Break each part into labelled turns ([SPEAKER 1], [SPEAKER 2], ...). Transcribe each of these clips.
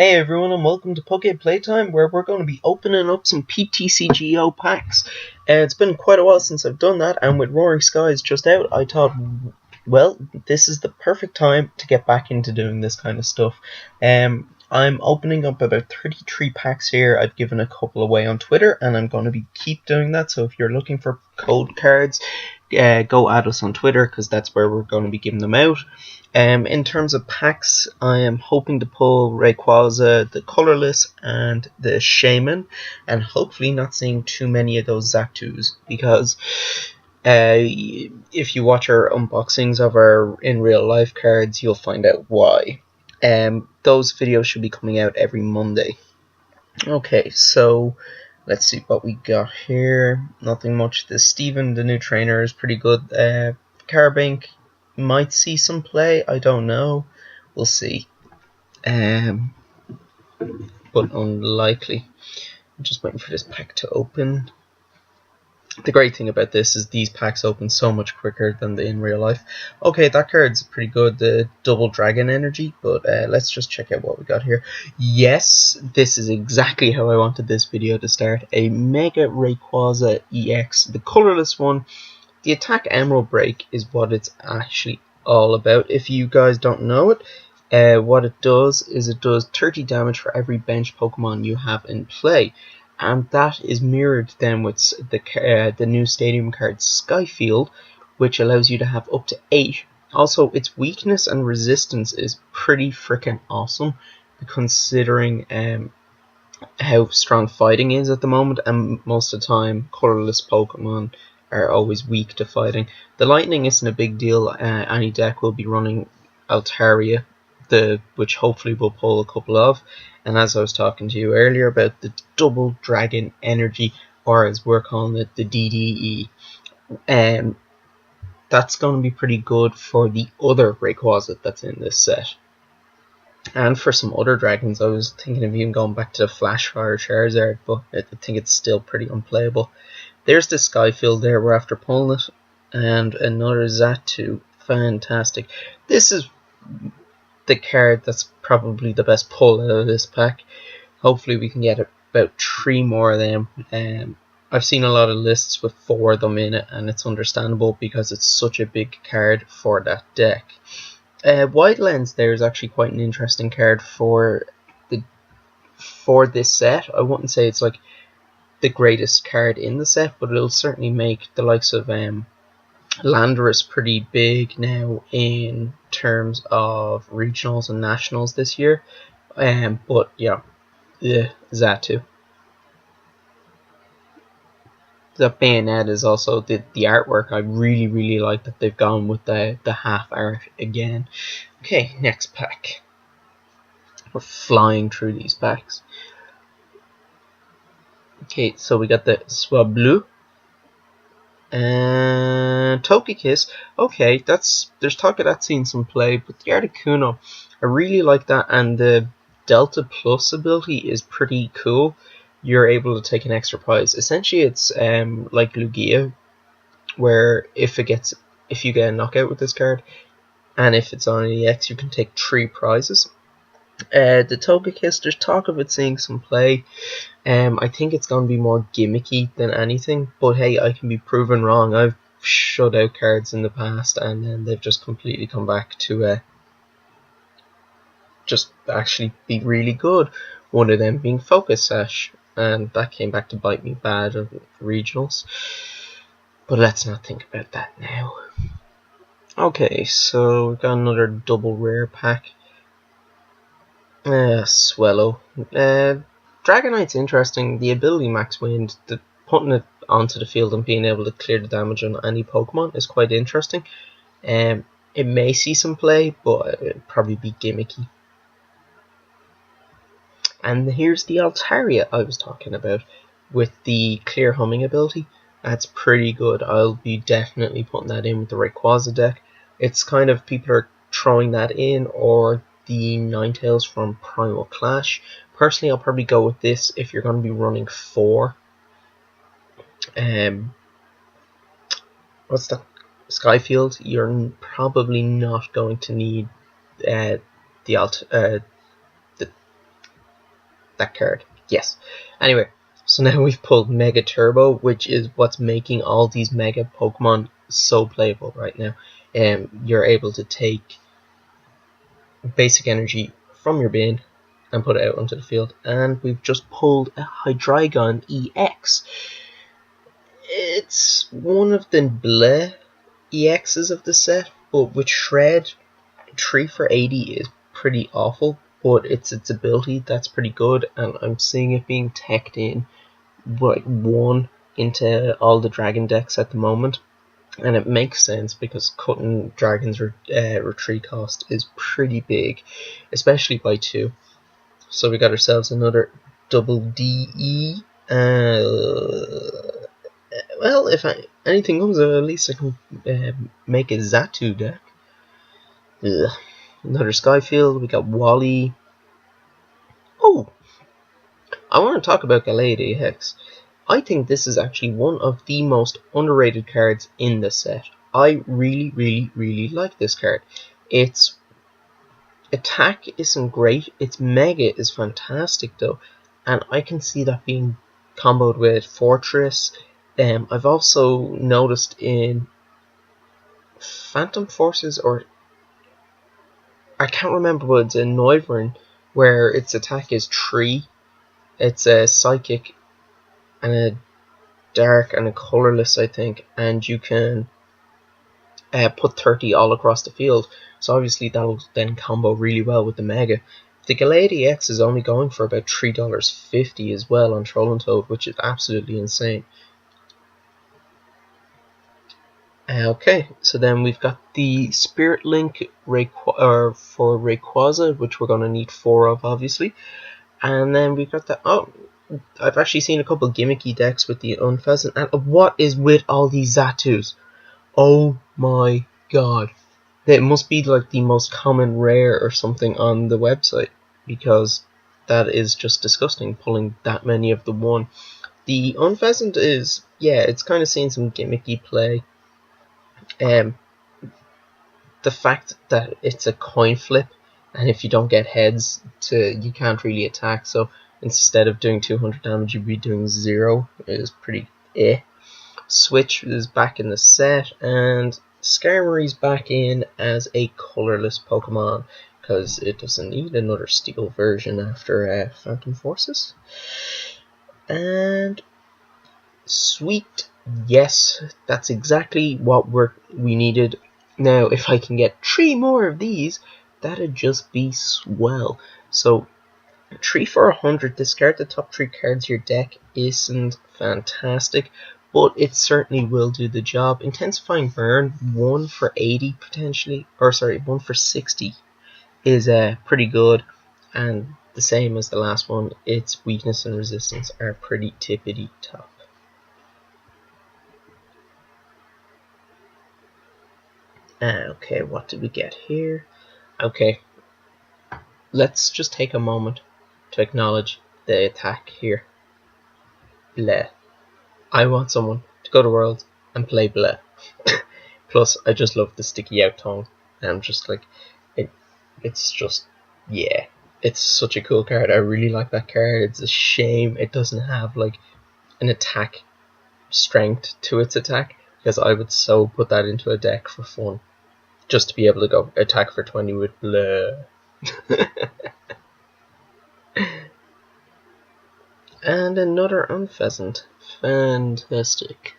[SPEAKER 1] Hey everyone, and welcome to Poke Playtime, where we're going to be opening up some PTCGO packs. It's been quite a while since I've done that, and with Roaring Skies just out, I thought, well, this is the perfect time to get back into doing this kind of stuff. I'm opening up about 33 packs here. I've given a couple away on Twitter, and I'm going to keep doing that. So if you're looking for code cards, go at us on Twitter, because that's where we're going to be giving them out. In terms of packs, I am hoping to pull Rayquaza, the Colorless, and the Shaman, and hopefully not seeing too many of those Zapdos, because if you watch our unboxings of our in real life cards, you'll find out why. Those videos should be coming out every Monday. Okay, so let's see what we got here. Nothing much. The Steven, the new trainer, is pretty good. Carabank might see some play. I don't know. We'll see. But unlikely. I'm just waiting for this pack to open. The great thing about this is these packs open so much quicker than the in real life. Okay, that card's pretty good, the double dragon energy, but let's just check out what we got here. Yes, this is exactly how I wanted this video to start. A Mega Rayquaza EX, the colorless one. The attack Emerald Break is what it's actually all about. If you guys don't know it, what it does is it does 30 damage for every bench Pokemon you have in play. And that is mirrored then with the new stadium card Skyfield, which allows you to have up to 8. Also, its weakness and resistance is pretty freaking awesome, considering how strong fighting is at the moment, and most of the time colorless Pokemon are always weak to fighting. The lightning isn't a big deal. Any deck will be running Altaria, which hopefully we'll pull a couple of. And as I was talking to you earlier about the double dragon energy, or as we're calling it, the DDE, that's going to be pretty good for the other Rayquaza that's in this set. And for some other dragons, I was thinking of even going back to the Flashfire Charizard, but I think it's still pretty unplayable. There's the Skyfield there, we're after pulling it, and another Zatu. Fantastic. This is the card that's probably the best pull out of this pack. Hopefully we can get about 3 more of them. I've seen a lot of lists with 4 of them in it, and it's understandable because it's such a big card for that deck. Wide Lens there is actually quite an interesting card for this set. I wouldn't say it's like the greatest card in the set, but it'll certainly make the likes of Landorus pretty big now in terms of regionals and nationals this year. But yeah, Zatu. The bayonet is also the artwork. I really like that they've gone with the half art again. Okay, next pack. We're flying through these packs. Okay, so we got the Swablu and Togekiss. Okay, there's talk of that seeing some play, but the Articuno, I really like that, and the Delta Plus ability is pretty cool. You're able to take an extra prize. Essentially, it's like Lugia, where if you get a knockout with this card, and if it's on an EX, you can take 3 prizes. The Togekiss, there's talk of it seeing some play. I think it's going to be more gimmicky than anything, but hey, I can be proven wrong. I've shut out cards in the past, and then they've just completely come back to just actually be really good. One of them being Focus Sash, and that came back to bite me bad at regionals. But let's not think about that now. Okay, so we've got another double rare pack. Swellow. Dragonite's interesting. The ability Max Wind, putting it onto the field and being able to clear the damage on any Pokemon is quite interesting. It may see some play, but it'll probably be gimmicky. And here's the Altaria I was talking about with the clear humming ability. That's pretty good. I'll be definitely putting that in with the Rayquaza deck. It's kind of people are throwing that in, or the Ninetales from Primal Clash. Personally, I'll probably go with this if you're going to be running 4. What's that? Skyfield. You're probably not going to need the that card. Yes. Anyway, so now we've pulled Mega Turbo, which is what's making all these Mega Pokemon so playable right now. You're able to take basic energy from your bin and put it out onto the field. And we've just pulled a Hydreigon EX. It's one of the bleh EXs of the set, but with Shred, 3 for 80 is pretty awful, but it's its ability that's pretty good, and I'm seeing it being teched in like 1 into all the dragon decks at the moment, and it makes sense because cutting Dragon's retreat cost is pretty big, especially by 2. So we got ourselves another double DE. Well, if anything comes, at least I can make a Xatu deck. Ugh. Another Skyfield. We got Wally. Oh, I want to talk about Gallade Hex. I think this is actually one of the most underrated cards in the set. I really, really, really like this card. Its attack isn't great. Its Mega is fantastic though, and I can see that being comboed with Fortress. I've also noticed in Phantom Forces, or I can't remember, but it's in Noivern, where its attack is 3. It's a Psychic and a Dark and a Colorless, I think, and you can put 30 all across the field. So obviously that'll then combo really well with the Mega. The Gallade X is only going for about $3.50 as well on Trollentode, which is absolutely insane. Okay, so then we've got the Spirit Link for Rayquaza, which we're going to need 4 of, obviously. And then we've got the... Oh, I've actually seen a couple gimmicky decks with the Unpheasant. And what is with all these Zatus? Oh my god. It must be like the most common rare or something on the website, because that is just disgusting, pulling that many of the one. The Unpheasant is... yeah, it's kind of seen some gimmicky play. The fact that it's a coin flip, and if you don't get heads, you can't really attack, so instead of doing 200 damage you'd be doing 0, is pretty Switch is back in the set, and Skarmory's back in as a colorless Pokemon, because it doesn't need another steel version after Phantom Forces. And sweet, yes, that's exactly what we needed. Now, if I can get 3 more of these, that'd just be swell. So, 3 for 100, discard the top 3 cards of your deck isn't fantastic, but it certainly will do the job. Intensifying Burn, 1 for 80 potentially, or sorry, 1 for 60 is pretty good, and the same as the last one, its weakness and resistance are pretty tippity top. Okay, what did we get here? Okay, let's just take a moment to acknowledge the attack here. Bleh. I want someone to go to Worlds and play Bleh. Plus, I just love the sticky out tone. And I'm just like, it's just, yeah. It's such a cool card. I really like that card. It's a shame it doesn't have like an attack strength to its attack, because I would so put that into a deck for fun. Just to be able to go attack for 20 with Bleh. And another Unpheasant. Fantastic.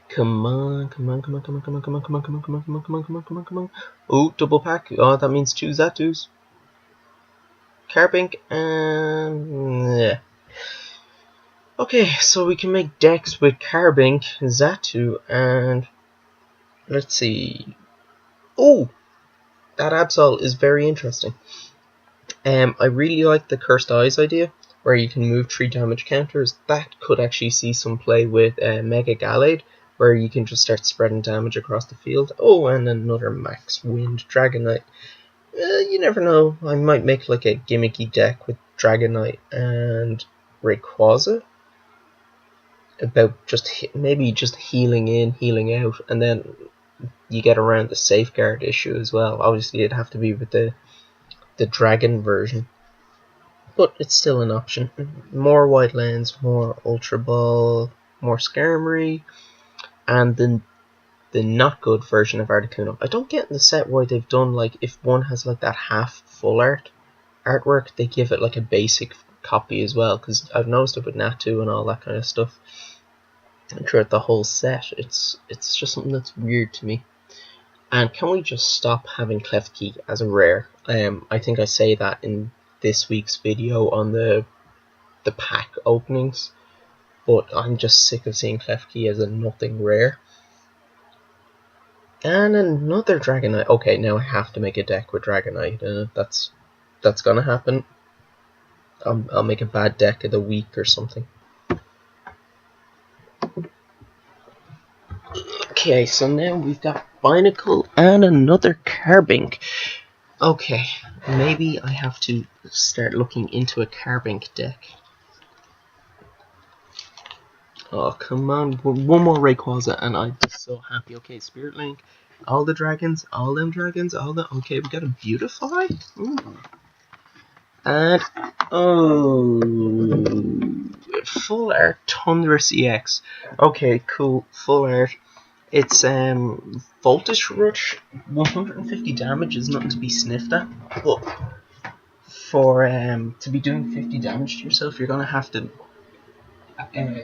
[SPEAKER 1] Come on, come on, come on, come on, come on, come on, come on, come on, come on, come on, come on, come on, come on, come on. Oh, double pack. Oh, that means 2 Zatus. Carbink and... yeah. Okay, so we can make decks with Carbink, Xatu, and... let's see... oh! That Absol is very interesting. I really like the Cursed Eyes idea, where you can move 3 damage counters. That could actually see some play with Mega Gallade, where you can just start spreading damage across the field. Oh, and another Max Wind Dragonite. You never know, I might make like a gimmicky deck with Dragonite and Rayquaza, about just maybe just healing in, healing out, and then you get around the safeguard issue as well. Obviously it'd have to be with the dragon version. but it's still an option. More White Lens, more Ultra Ball, more Skarmory, and then the not good version of Articuno. I don't get in the set why they've done, like, if one has like that half full artwork, they give it like a basic copy as well, because I've noticed it with Natu and all that kind of stuff. And throughout the whole set, it's just something that's weird to me. And can we just stop having Klefki as a rare? I think I say that in this week's video on the pack openings, but I'm just sick of seeing Klefki as a nothing rare. And another Dragonite. Okay, now I have to make a deck with Dragonite. That's gonna happen. I'll make a bad deck of the week or something. Okay, so now we've got Binacle and another Carbink. Okay, maybe I have to start looking into a Carbink deck. Oh, come on. One more Rayquaza and I'd be so happy. Okay, Spirit Link. All the dragons. All them dragons. All the... Okay, we got a Beautify. Ooh. And... Oh... Full Art Thundurus EX. Okay, cool. Full Art. It's Voltage Rush. 150 damage is nothing to be sniffed at. But for to be doing 50 damage to yourself, you're going to have to...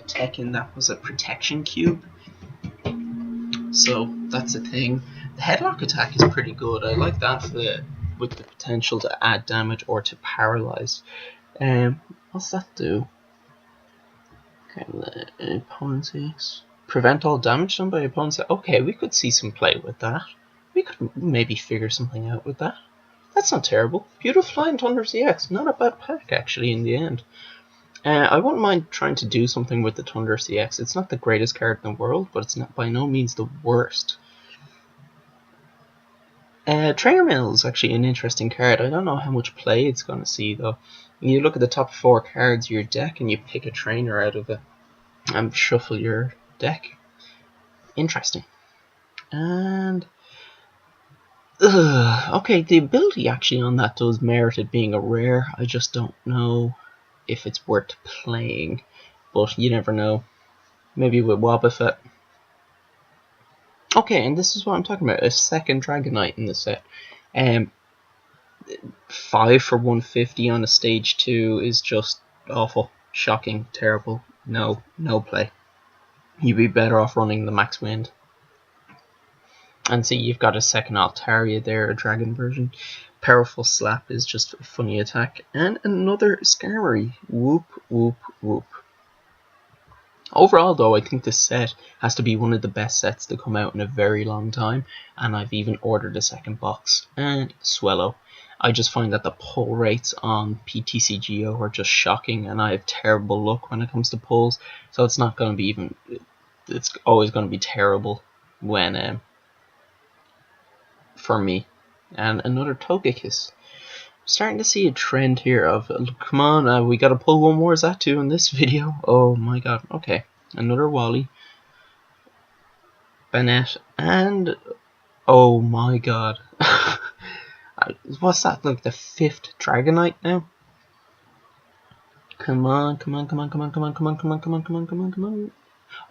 [SPEAKER 1] tech in that was a protection cube, so that's a thing. The headlock attack is pretty good. I like that with the potential to add damage or to paralyze. What's that do? Okay, the opponent's EX. Prevent all damage done by opponents. Okay, we could see some play with that. We could maybe figure something out with that. That's not terrible. Beautifly and Thundurus EX. Not a bad pack actually in the end. I wouldn't mind trying to do something with the Thundurus EX. It's not the greatest card in the world, but it's not by no means the worst. Trainer Mail is actually an interesting card. I don't know how much play it's going to see, though. When you look at the top 4 cards of your deck and you pick a trainer out of it and shuffle your deck. Interesting. And... okay, the ability actually on that does merit it being a rare. I just don't know if it's worth playing, but you never know. Maybe with Wobbuffet. Okay, and this is what I'm talking about, a second Dragonite in the set. 5 for 150 on a stage 2 is just awful, shocking, terrible. No play. You'd be better off running the Max Wind. And see, you've got a second Altaria there, a dragon version. Powerful Slap is just a funny attack. And another Skarmory. Whoop, whoop, whoop. Overall, though, I think this set has to be one of the best sets to come out in a very long time. And I've even ordered a second box. And Swellow. I just find that the pull rates on PTCGO are just shocking. And I have terrible luck when it comes to pulls. So it's not going to be even... It's always going to be terrible when... for me. And another Togekiss. Starting to see a trend here of, come on, we gotta pull one more Xatu in this video. Oh my god, okay. Another Wally. Banette, and, oh my god. What's that, like the 5th Dragonite now? Come on, come on, come on, come on, come on, come on, come on, come on, come on, come on, come on.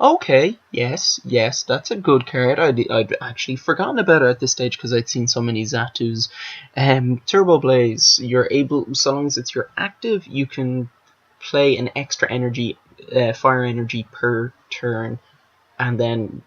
[SPEAKER 1] Okay, yes, that's a good card. I'd actually forgotten about it at this stage because I'd seen so many Xatus. Turbo Blaze, you're able, so long as it's your active, you can play an extra energy, fire energy per turn, and then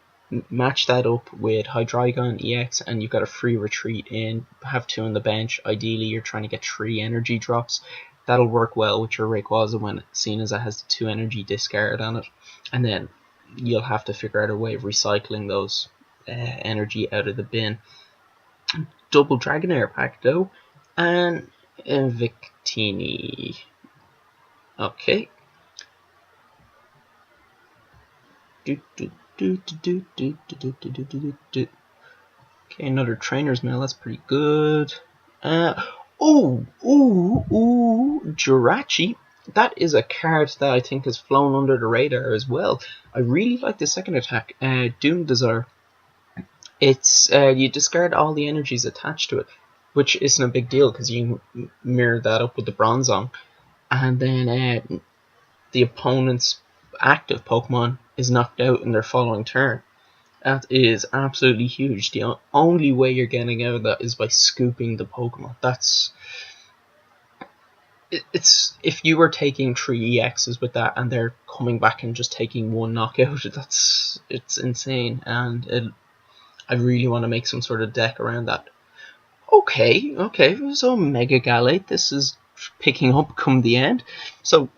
[SPEAKER 1] match that up with Hydreigon EX, and you've got a free retreat in, have 2 on the bench. Ideally, you're trying to get 3 energy drops. That'll work well with your Rayquaza when seen as it has the 2 energy discard on it. And then you'll have to figure out a way of recycling those energy out of the bin. Double Dragonair pack though, and Victini. Okay. Okay, another Trainer's Mail. That's pretty good. Jirachi. That is a card that I think has flown under the radar as well. I really like the second attack, Doom Desire. It's you discard all the energies attached to it, which isn't a big deal because you can mirror that up with the Bronzong. and then the opponent's active Pokemon is knocked out in their following turn. That is absolutely huge. The only way you're getting out of that is by scooping the Pokemon. It's if you were taking 3 EXs with that and they're coming back and just taking 1 knockout, it's insane, and I really want to make some sort of deck around that. Okay, so Mega Galate, this is picking up come the end. So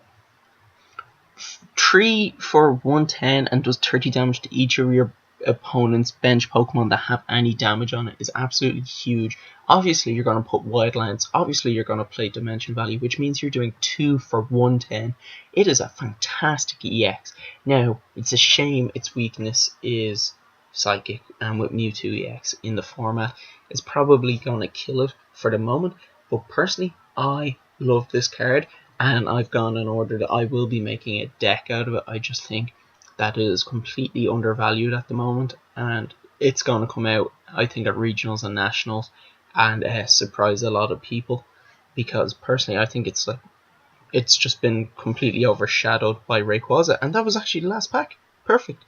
[SPEAKER 1] 3 for 110 and does 30 damage to each of your opponent's bench Pokemon that have any damage on it is absolutely huge. Obviously you're going to put Wildlands, obviously you're going to play Dimension Valley, which means you're doing 2 for 110. It is a fantastic EX. Now, it's a shame its weakness is Psychic, and with Mewtwo EX in the format is probably going to kill it for the moment, but personally I love this card, and I've gone in order that I will be making a deck out of it. I just think that it is completely undervalued at the moment, and it's going to come out, I think, at regionals and nationals and surprise a lot of people, because personally I think it's just been completely overshadowed by Rayquaza, and that was actually the last pack. Perfect.